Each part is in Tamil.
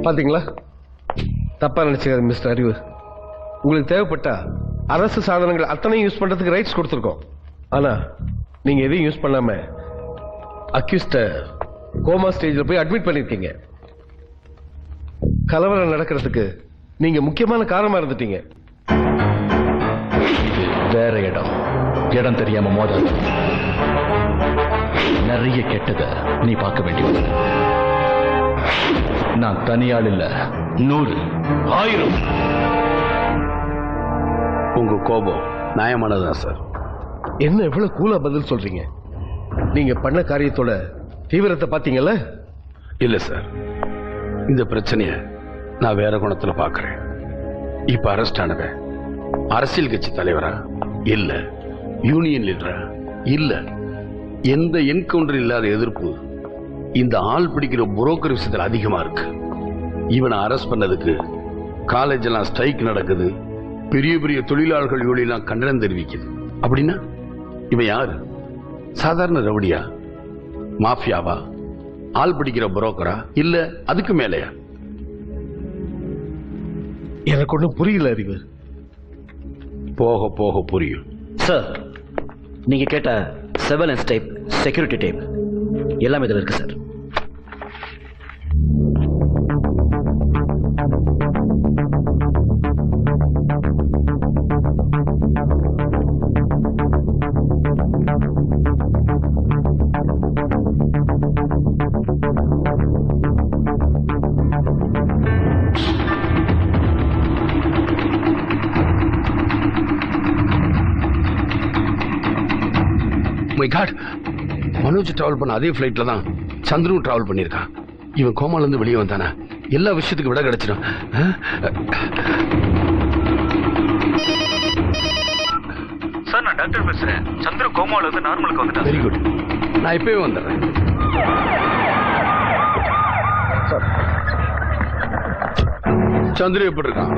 பாத்தீங்களா? தப்பா நினைச்சுக்காது மிஸ்டர் அறிவு. உங்களுக்கு தேவைப்பட்டா அரசு சாதனங்கள் அத்தனையும் யூஸ் பண்றதுக்கு ரைட்ஸ் கொடுத்துருக்கோம். ஆனா நீங்க எதையும் யூஸ் பண்ணாம அக்யூஸ்ட கோமா ஸ்டேஜ்ல போய் அட்மிட் பண்ணிருக்கீங்க. கலவரம் நடக்கிறதுக்கு நீங்க முக்கியமான காரணமா இருந்துட்டீங்க. இது வேற இடம் தெரியாம மோதாது. நிறைய கெட்டத நீ பார்க்க வேண்டியது. நான் தனியாள் இல்ல, 100 1000. உங்க கோபம் நியாயமானதுதான் சார். என்ன எவ்வளவு கூலா பதில் சொல்றீங்க? நீங்க பண்ண காரியத்தோட தீவிரத்தை பாத்தீங்கல்ல? இல்ல சார், இந்த பிரச்சனைய நான் வேற குணத்துல பாக்குறேன். இப்ப அரெஸ்ட் ஆனவன் அரசியல் கட்சி தலைவரா இல்ல யூனியன் லீடரா இல்ல, எந்த என்கவுண்டர் இல்லாத எதிர்ப்பு இந்த ஆள் பிடிக்கிற புரோக்கர் விஷயத்துல அதிகமா இருக்கு. இவனை அரெஸ்ட் பண்ணதுக்கு காலேஜ் எல்லாம் ஸ்ட்ரைக் நடக்குது, பெரிய பெரிய தொழிலாளர்கள் யூனியன் கண்டனம் தெரிவிக்குது. அப்படின்னா இவன் யாரு? சாதாரண ரவுடியா, மாஃபியாவா, ஆள் பிடிக்கிற புரோக்கரா இல்ல அதுக்கு மேலையா? எனக்கு ஒண்ணும் புரியல அறிவு. போக போக புரியும் சார். நீங்க கேட்ட சர்வேலன்ஸ் டைப், செக்யூரிட்டி டைப் எல்லாமே இதுல இருக்கு சார். மனோஜ் டிராவல் பண்ண அதே பிளைட்ல தான் சந்திரன் டிராவல் பண்ணிருக்கான். இவன் கோமால இருந்து வெளியே வந்தானா எல்லா விஷயத்துக்கு விட கிடைச்சிடும். சார், நான் டாக்டர் பேசுறேன். சந்திர கோமால இருந்து நார்மலுக்கு வந்துட்டான். வெரி குட், நான் இப்பவே வந்துடுறேன். சந்திர எப்படி இருக்கான்?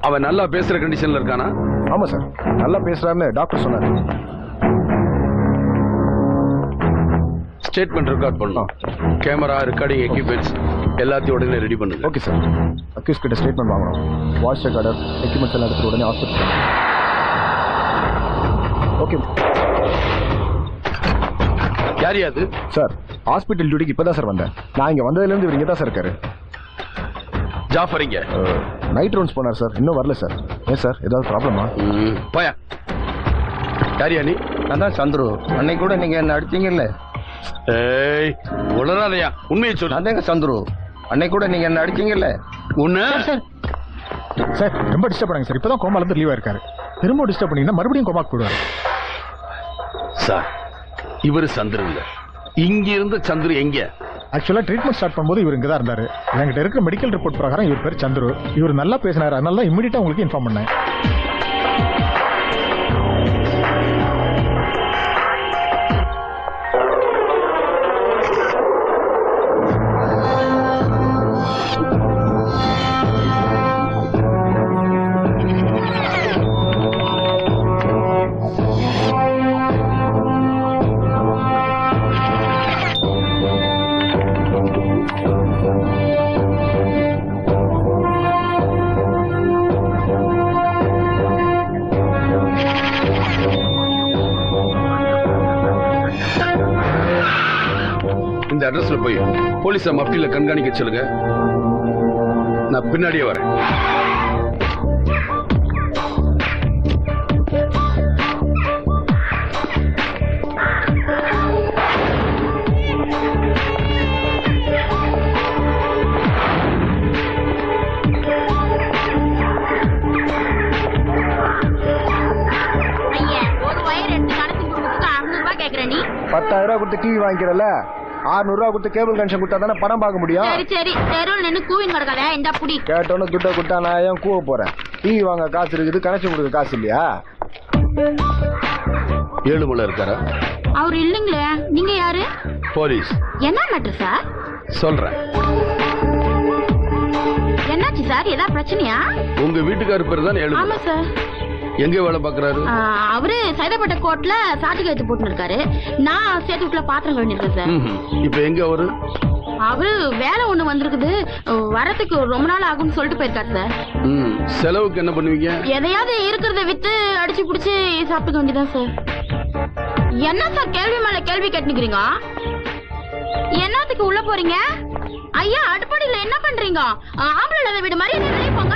அவன் நல்லா பேசுற கண்டிஷன்ல இருக்கானா? ஆமா சார், நல்லா பேசுறாருன்னு டாக்டர் சொன்னாரு. ஸ்டேட்மெண்ட் ரெக்கார்ட் பண்ணணும். கேமரா, ரெக்கார்டிங் எக்யூப்மெண்ட்ஸ் எல்லாத்தையும் உடனே ரெடி பண்ணுங்க. Okay sir. அக்யூஸ் கிட்ட ஸ்டேட்மெண்ட் வாங்கணும். வாய்ஸ் ரெக்கார்டர், எக்யூப்மெண்ட்ஸ் எல்லாம் எடுத்து உடனே ஹாஸ்பிட்டல். ஓகே யார் அது? சார், ஹாஸ்பிட்டல் டியூட்டிக்கு இப்பதான் சார் வந்தேன். நான் இங்க வந்ததுலேருந்து இவர் இங்கே தான் சார் இருக்காரு. ஜாஃபர் இங்க நைட் ரவுண்ட்ஸ் போனார் சார், இன்னும் வரல சார். ஏன் சார், ஏதாவது ப்ராப்ளமா? போயா. யாரியா நீ? அதான் சந்துரு. அன்னைக்கு கூட நீங்க என்ன அடிச்சீங்கல்ல? ஏய், உளறாதையா, உண்மையை சொல்லு. அதாங்க சந்துரு, அன்னைக்கு கூட நீங்க என்ன அடிச்சீங்கல்ல? உன்ன சார் ரொம்ப டிஸ்டர்ப் பண்ணாங்க சார். இப்பதான் கோமால இருந்து லீவா இருக்காரு. திரும்ப டிஸ்டர்ப் பண்ணீங்கன்னா மறுபடியும் கோமாக்கு போடுவாரு சார். இவரு சந்திரன் இல்ல, இங்க இருந்த சந்துரு எங்க? ஆக்சுவலா ட்ரீட்மெண்ட் ஸ்டார்ட் பண்ணும்போது இவர் இங்க தான் இருந்தாரு. என்கிட்ட இருக்கிற மெடிக்கல் ரிப்போர்ட் பிரகாரம் இவர் பேர் சந்துரு. இவர் நல்லா பேசினாரு, அதனால தான் இமிடியட்டா உங்களுக்கு இன்ஃபார்ம் பண்ணேன். இந்த அட்ரஸ்ல போய் போலீஸ மப்டியில கண்காணிக்க சொல்லுங்க. நான் பின்னாடியே வரேன். ஒரு வயர் எடுத்து கணக்கு கொடுத்து 600 ரூபாய் கேக்குற நீ? 10,000 ரூபாய் கொடுத்து டிவி வாங்கிக்கிறல, 600 ரூபாய் கொடுத்து கேபிள் கனெக்ஷன் கொடுத்தா தானே படம் பார்க்க முடியும். சரி சரி, தெருவில் நின்று கூவின் கிடக்காத, இந்த புடி. கேட்டோன்னு துட்டை கொடுத்தா நான் ஏன் கூவ போறேன்? டிவி வாங்க காசு இருக்குது, கனெக்ஷன் கொடுக்க காசு இல்லையா? ஏழுமலை இருக்காரா? அவர் இல்லைங்களே. நீங்க யாரு? போலீஸ். என்ன மேட்டர் சார்? சொல்றேன். என்னாச்சு சார்? ஏதாவது பிரச்சனையா? உங்க வீட்டுக்காரர் பேர் தான் ஏழுமலை. ஆமா சார். எங்க வேலை பாக்குறாரு? அவரு சைதாப்பேட்டை கோர்ட்ல சாட்டி கைத்து போட்டு இருக்காரு. நான் சேத்துக்குள்ள பாத்திரம் கழுவிட்டு இருக்கேன் சார். இப்ப எங்க அவரு? அவரு வேலை ஒண்ணு வந்திருக்குது, வரதுக்கு ரொம்ப நாள் ஆகும்னு சொல்லிட்டு போயிருக்காரு சார். செலவுக்கு என்ன பண்ணுவீங்க? எதையாவது இருக்கிறத வித்து அடிச்சு புடிச்சு சாப்பிட்டுக்க வேண்டியதான் சார். என்ன சார் கேள்வி மேல கேள்வி கேட்டுக்கிறீங்க? என்னத்துக்கு உள்ள போறீங்க? ஐயா அடுப்படியில என்ன பண்றீங்க? ஆம்பளை இல்லாத வீடு மாதிரி வெளியே போங்க.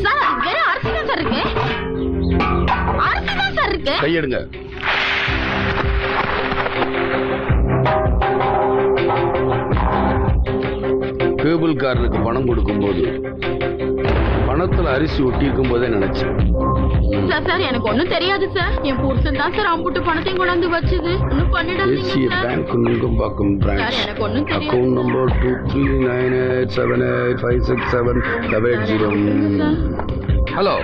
சார் வெறும் அரிசி தான் சார் இருக்கு. அரிசி தான் சார் இருக்கு. கையெடுங்க. கேபிள் காரனுக்கு பணம் கொடுக்கும்போது பணத்துல அரிசி ஒட்டி இருக்கும் போதே நினைச்சேன். சார் எனக்கு ஒண்ணும் தெரியாது சார். என் புருஷன் தான் சார் அம்புட்டு பணத்தையும் கொண்டாந்து வச்சது. ஒன்னும் பண்ணிடாதீங்க சார். பேங்க் நுங்கம்பாக்கம் பிரான்ச் எனக்கு ஒண்ணும் தெரியாது. Account number 2398785670. ஹலோ,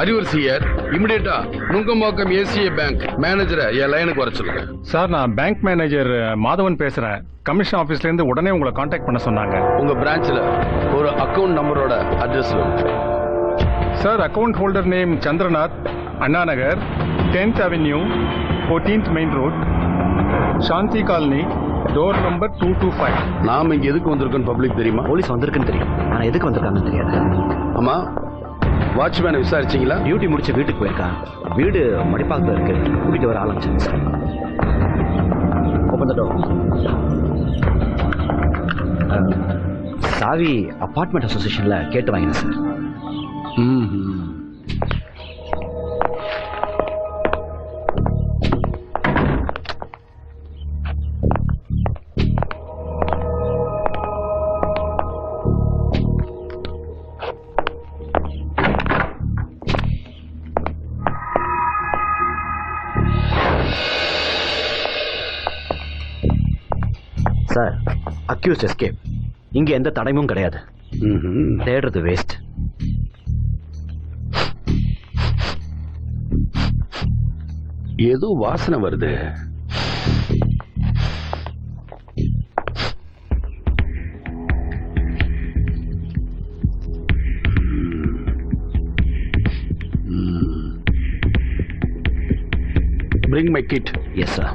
அறிவரசி யார்? இமிடியேட்டா நுங்கம்பாக்கம் ஏசிஏ பேங்க் மேனேஜரை என் லைனுக்கு வர சொல்லுங்க. சார் நான் பேங்க் மேனேஜர் மாதவன் பேசுறேன். கமிஷன் ஆபீஸ்ல இருந்து உடனே உங்களை காண்டாக்ட் பண்ண சொன்னாங்க. உங்க பிரான்ச்ல ஒரு அக்கவுண்ட் நம்பரோட address sir account holder name Chandranath, Anna Nagar, 10th Avenue, 14th Main Road, Shanthi colony, door number 225. நாம இங்க எதுக்கு வந்திருக்கோம் பப்ளிக் தெரியுமா? போலீஸ் வந்திருக்குன்னு தெரியும், ஆனா எதுக்கு வந்திருக்காங்கன்னு தெரியாது. ஆமா, வாட்ச்மேனை விசாரிச்சீங்களா? டியூட்டி முடிச்சு வீட்டுக்கு போயிருக்கான். வீடு மடிப்பாக்கத்துல இருக்கு, கூட்டிட்டு வர ஆரம்பிச்சாங்க சார். Open the door. சாவி அபார்ட்மெண்ட் அசோசியேஷன்ல கேட்டு வாங்கினேன் சார். Sir accused escape. இங்க எந்த தடயமும் கிடையாது. தேடுறது வேஸ்ட். ஏதோ வாசனை வருது. Bring my kit. Yes, sir.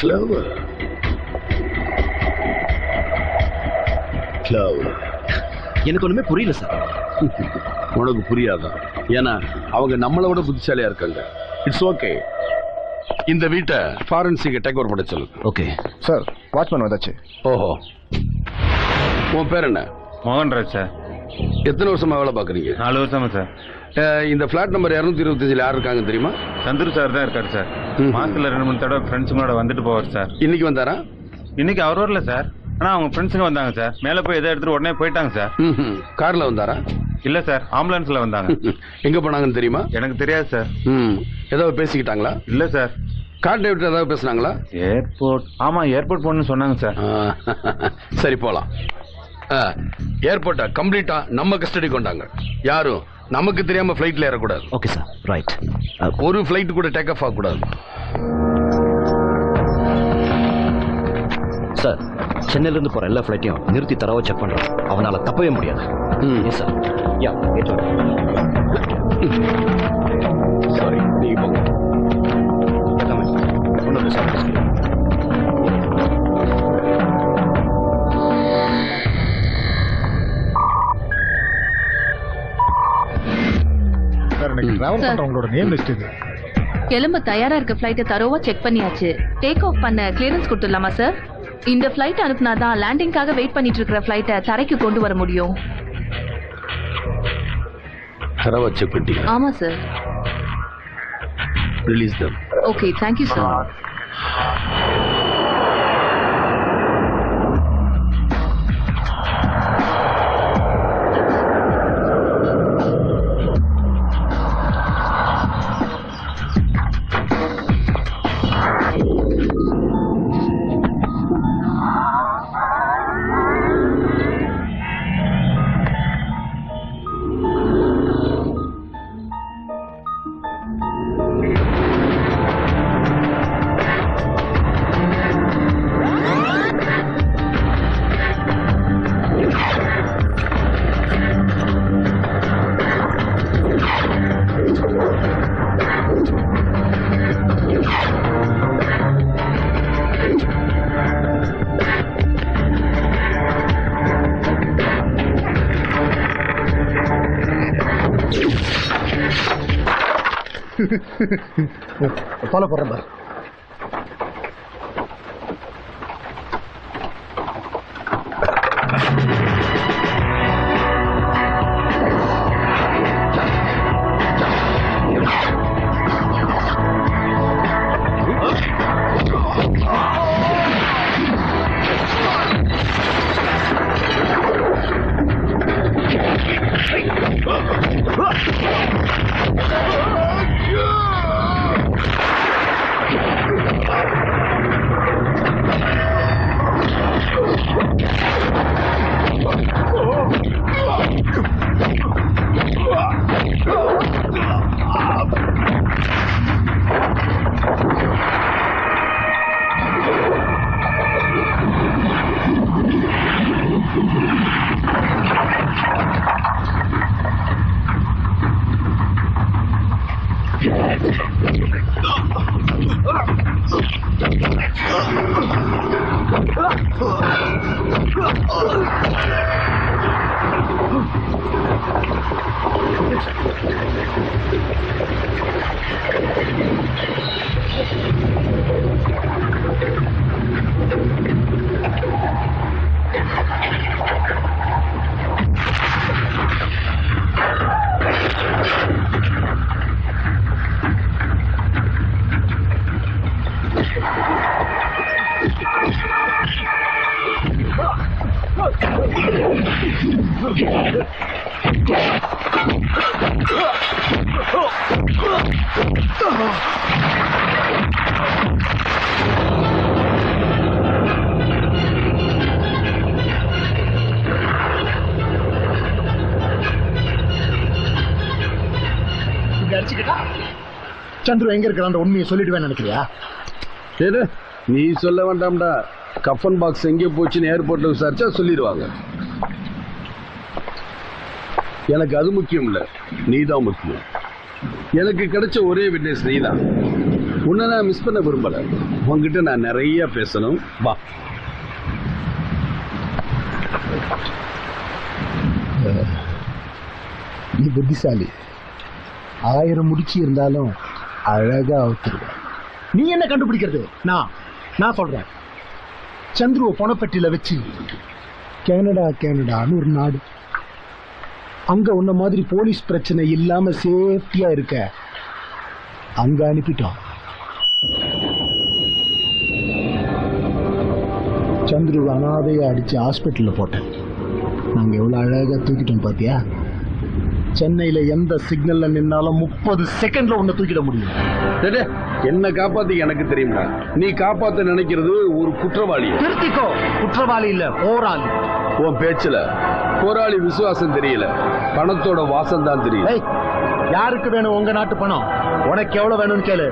Clever. Clever. எனக்கு ஒண்ணுமே புரியல சார். உனக்கு புரியாதான்? ஏன்னா அவங்க நம்மளை விட புத்திசாலியா இருக்காங்க. It's okay. இந்த வீட்டை ஃபாரன்சிக் டேக் ஓவர் பண்ண சொல்லு. ஓகே சார் வாட்ச்மேன் வந்தாச்சு. ஓஹோ, உன் பேர் என்ன? மோகன்ராஜ் சார். எத்தனை வருஷமா வேலை பார்க்குறீங்க? 4 வருஷமா சார். இந்த ஃபிளாட் நம்பர் 225 யார் இருக்காங்க தெரியுமா? சந்துரு சார் தான் இருக்காரு சார். மாசத்துல 2-3 தடவை ஃப்ரெண்ட்ஸுங்களோட வந்துட்டு போவார் சார். இன்னைக்கு வந்தாரா? இன்னைக்கு அவர் வரல சார். ஆனா அவங்க ஃப்ரெண்ட்ஸுங்க வந்தாங்க சார். மேல போய் எதை எடுத்துட்டு உடனே போயிட்டாங்க சார். கார்ல வந்தாரா? இல்ல சார், ஆம்புலன்ஸ்ல வந்தாங்க. எங்க போனாங்கன்னு தெரியுமா? எனக்கு தெரியாது சார். ஏதாவது பேசிக்கிட்டாங்களா? இல்ல சார். கார் டிரைவர் ஏதாவது பேசுனாங்களா? ஏர்போர்ட், ஆமா ஏர்போர்ட் போகணும்னு சொன்னாங்க சார். சரி போலாம். ஏர்போர்ட்டை கம்ப்ளீட்டா நம்ம கஸ்டடி கொண்டாங்க. யாரும் நமக்கு தெரியாம ஃபிளைட்ல ஏறக்கூடாது. Okay sir, right. ஒரு ஃபிளைட் கூட டேக் ஆஃப் ஆகக்கூடாது. சார் சென்னையில இருந்து போற எல்லா ஃபிளைட்டையும் நிறுத்தி தரவா செக் பண்றோம். அவனால தப்பவே முடியாது. Yes sir. யா சாரி, நீங்க போங்க. டிராவல் பண்றவங்களோட நேம் லிஸ்ட் இது. கிளம்ப தயாரா இருக்க ஃபிளைட்டை தரோவா செக் பண்ணியாச்சு. டேக் ஆஃப் பண்ண கிளியரன்ஸ் கொடுத்துடலாமா சார்? இந்த ஃபிளைட் அனுப்புனாதான் லேண்டிங்காக வெயிட் பண்ணிட்டு இருக்கிற ஃபிளைட்டை தரைக்கு கொண்டு வர முடியும். தரவா செக் பண்ணி. ஆமா sir. Release them. Okay, thank you sir. Follow பண்றேன் பாரு. சந்துரு எங்க இருக்கிற உண்மையை சொல்லிடுவேன்னு நினைக்கிறியா? சரி, நீ சொல்ல வேண்டாம்டா. கஃபன் பாக்ஸ் எங்கே போச்சுன்னு ஏர்போர்ட்ல விசாரிச்சா சொல்லிடுவாங்க. எனக்கு அது முக்கியம் இல்ல, நீதான் முக்கியம். எனக்கு கிடைச்ச ஒரே விட்னஸ் நீதான். உன்னை நான் மிஸ் பண்ண விரும்பல. உன்கிட்ட நான் நிறைய பேசணும். வா. நீ புத்திசாலி. 1000 முடிச்சு இருந்தாலும் அழகா அவுத்துருவ. நீ என்ன கண்டுபிடிக்கிறது? நான் சொல்றேன். சந்துருவ பணப்பெட்டியில வச்சு கனடான்னு ஒரு நாடு, அங்க உன்ன மாதிரி போலீஸ் பிரச்சனை இல்லாம சேஃப்டியா இருக்க அங்க அனுப்பிட்டோம். சந்துருவ அனாதையா அடிச்சு ஹாஸ்பிட்டல்ல போட்டேன். நாங்க எவ்வளவு அழகா தூக்கிட்டோம் பாத்தியா? சென்னையில எந்த சிக்னல்ல நின்னாலும் 30 செகண்ட்ல உன்னை தூக்கிட முடியும். என்ன காப்பாத்தி எனக்கு தெரியுமா? நீ காப்பாத்த நினைக்கிறது ஒரு குற்றவாளி. திருத்திக்கோ, குற்றவாளி இல்ல, போராளி. உன் பேச்சுல போராளி விசுவாசம் தெரியல, பணத்தோட வாசம் தான் தெரியும். யாருக்கு வேணும் உங்க நாட்டு பணம்? உனக்கு எவ்வளவு வேணும்னு கேளு,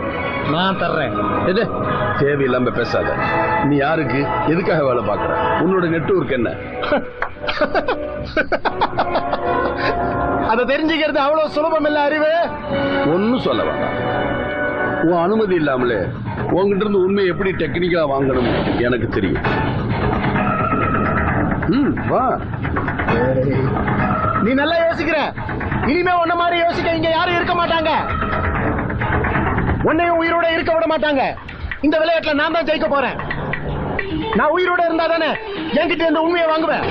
நான் தர்றேன். தேவையில்லாம பேசாத. நீ யாருக்கு எதுக்காக வேலை பார்க்கற? உன்னோட நெட்வொர்க் என்ன? அதை தெரிஞ்சுக்கிறது அவ்வளவு சுலபம் இல்ல அறிவு. ஒன்னும் சொல்ல வேண்டாம். உன் அனுமதி இல்லாமலே உங்ககிட்ட இருந்து உண்மையை எப்படி டெக்னிக்கலா வாங்கணும் எனக்கு தெரியும். வா. நீ நல்லா யோசிக்கிற. இனிமே உன்ன மாதிரி யோசிக்க இங்க யாரும் இருக்க மாட்டாங்க. உன்னையும் உயிரோட இருக்க விட மாட்டாங்க. இந்த விளையாட்டுல நான் தான் ஜெயிக்க போறேன். நான் உயிரோட இருந்தா தானே என்கிட்ட இந்த உண்மையை வாங்குவேன்.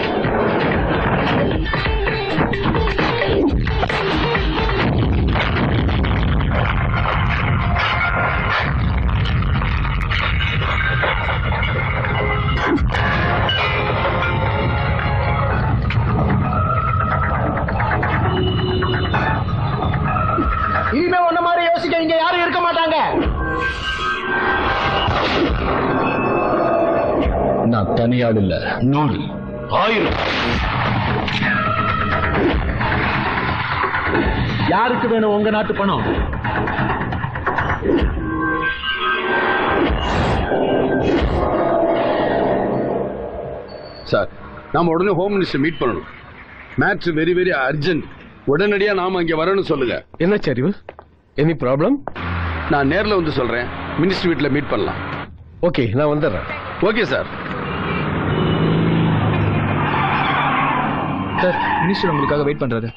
இனிமே உன்ன மாதிரி யோசிக்க இங்க யாரும் இருக்க மாட்டாங்க. நான் தனியாள் இல்ல, 100 1000. யாருக்கு வேணும் உங்க நாட்டு பணம்? சார், நாம உடனே ஹோம் மினிஸ்டர் மீட் பண்ணணும். Match very very urgent. உடனடியா நாம அங்க வரணும்னு சொல்லுங்க. என்ன சரிவு? Any problem? நான் நேர்ல வந்து சொல்றேன். மினிஸ்டர் வீட்ல மீட் பண்ணலாம். ஓகே, நான் வந்துடுறேன். Okay sir. சார், மினிஸ்டர் உங்களுக்காக வெயிட் பண்றாரு.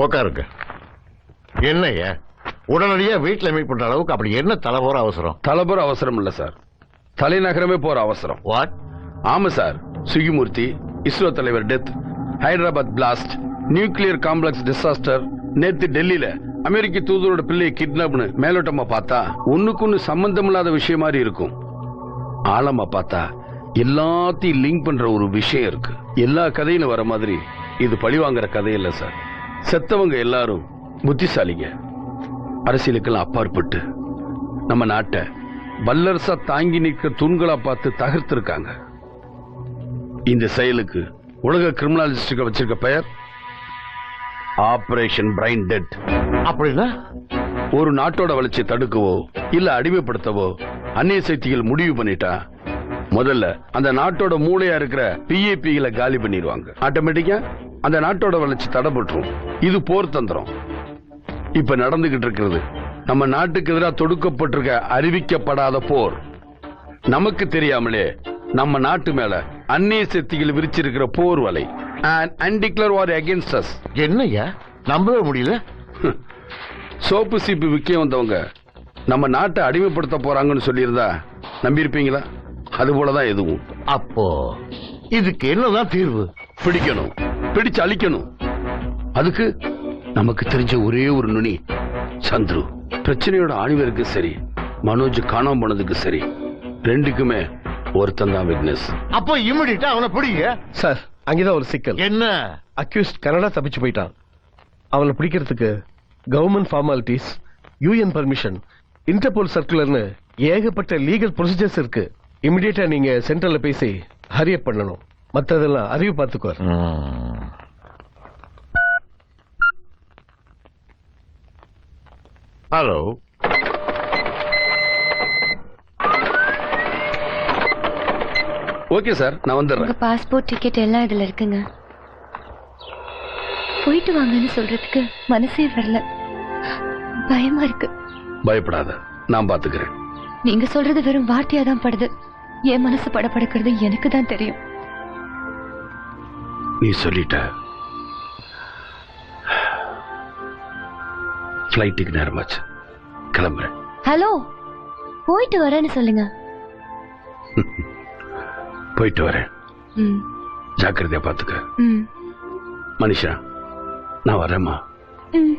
உட்காருங்க. என்னய்யா, உடனடியா வீட்டுல மீட் பண்ற அளவுக்கு அப்படி என்ன தலைவர அவசரம்? தலைபுற அவசரம் இல்ல சார், தலைநகரமே போற அவசரம். வாட்? ஆமா சார், சுகிமூர்த்தி, இஸ்ரோ தலைவர் death, Hyderabad blast, nuclear complex disaster, நேத்து டெல்லியில அமெரிக்க தூதரோட பிள்ளையை கிட்னாப்னு மேலோட்டமா பார்த்தா ஒண்ணுக்கு சம்பந்தம் இல்லாத விஷயம் மாதிரி இருக்கும். ஆழமா பார்த்தா எல்லாத்தையும் லிங்க் பண்ற ஒரு விஷயம் இருக்கு. எல்லா கதையிலும் வர மாதிரி இது பழி வாங்குற கதை இல்ல சார். செத்தவங்க எல்லாரும் புத்திசாலிங்க, அரசியலுக்கெல்லாம் அப்பாற்பட்டு நம்ம நாட்டை வல்லரசா தாங்கி நிற்கிற தூண்களா பார்த்து தகர்த்திருக்காங்க. இந்த செயலுக்கு உலக கிரிமினாலிஸ்டுக்கு வச்சிருக்க பெயர் ஆபரேஷன் பிரைன் டெட். அப்படின்னா ஒரு நாட்டோட வளர்ச்சியை தடுக்கவோ இல்ல அடிமைப்படுத்தவோ அந்நிய சக்திகள் முடிவு பண்ணிட்டா முதல்ல அந்த நாட்டோட மூளையா இருக்கிற பிஏபிகளை காலி பண்ணிடுவாங்க. ஆட்டோமேட்டிக்கா அந்த நாட்டோட வளர்ச்சி தடைபட்டுரும். இது போர் தந்திரம். இப்ப நடந்துகிட்டு இருக்கிறது நம்ம நாட்டுக்கு எதிராக தொடுக்கப்பட்டிருக்க அறிவிக்கப்படாத போர். நமக்கு தெரியாமலே நம்ம நாட்டு மேல அந்நிய சக்திகள் விரிச்சிருக்கிற போர் வலை. அன்டிக்ளேர் வார் அகைன்ஸ்ட் அஸ். என்னய்யா நம்பவே முடியல. சோப்பு சீப்பு விற்க வந்தவங்க நம்ம நாட்டை அடிமைப்படுத்த போறாங்கன்னு சொல்லியிருந்தா நம்பியிருப்பீங்களா? அது போலதான் எதுவும். அப்போ இதுக்கு என்னதான் தீர்வு? பிடிக்கணும், பிடிச்சு அழிக்கணும். அதுக்கு நமக்கு தெரிஞ்ச ஒரே ஒரு நுனி சந்துரு. பிரச்சனையோட ஆணிவருக்கு சரி, மனோஜ் காணாம போனதுக்கு சரி, ரெண்டுக்குமே ஒருத்தன் தான் விக்னஸ். அப்போ இமிடியட்டா அவனை பிடிங்க. சார், அங்கேதான் ஒரு சிக்கல். என்ன? அக்யூஸ்ட் கனடா தப்பிச்சு போயிட்டான். அவனை பிடிக்கிறதுக்கு government formalities, UN permission, Interpol சர்க்குலர்னு ஏகப்பட்ட லீகல் ப்ரொசீஜர்ஸ் இருக்கு. இமிடியேட்டா நீங்க சென்ட்ரல்ல பேசி ஹரியப் பண்ணணும். மற்றதெல்லாம் அறிவு பார்த்துக்குவார். ஹலோ. ஓகே சார், நான் வந்துடுறேன். உங்க பாஸ்போர்ட் டிக்கெட் எல்லாம் இதுல இருக்குங்க. போயிட்டு வாங்கன்னு சொல்றதுக்கு மனசே வரல, பயமா இருக்கு. பயப்படாத, நான் பாத்துக்கிறேன். நீங்க சொல்றது வெறும் வார்த்தையா தான் படுது. என் மனசு படப்படுக்கிறது எனக்கு தான் தெரியும். நீ சொல்லிட்ட. ஃப்ளைட்டுக்கு நேரமாச்சு, கிளம்புறேன். ஹலோ, போயிட்டு வரேன்னு சொல்லுங்க. போயிட்டு வரேன். ம், ஜாக்கிரதையா பாத்துக்க. ம், மனிஷா, நான் வரேம்மா. ம்.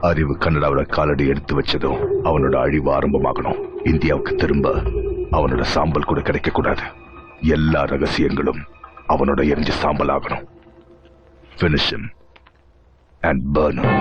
அறிவு கனடாவோட காலடி எடுத்து வச்சதும் அவனோட அழிவு ஆரம்பமாகணும். இந்தியாவுக்கு திரும்ப அவனோட சாம்பல் கூட கிடைக்க கூடாது. எல்லா ரகசியங்களும் அவனோட எரிஞ்சு சாம்பல் ஆகணும். Finish him and burn him.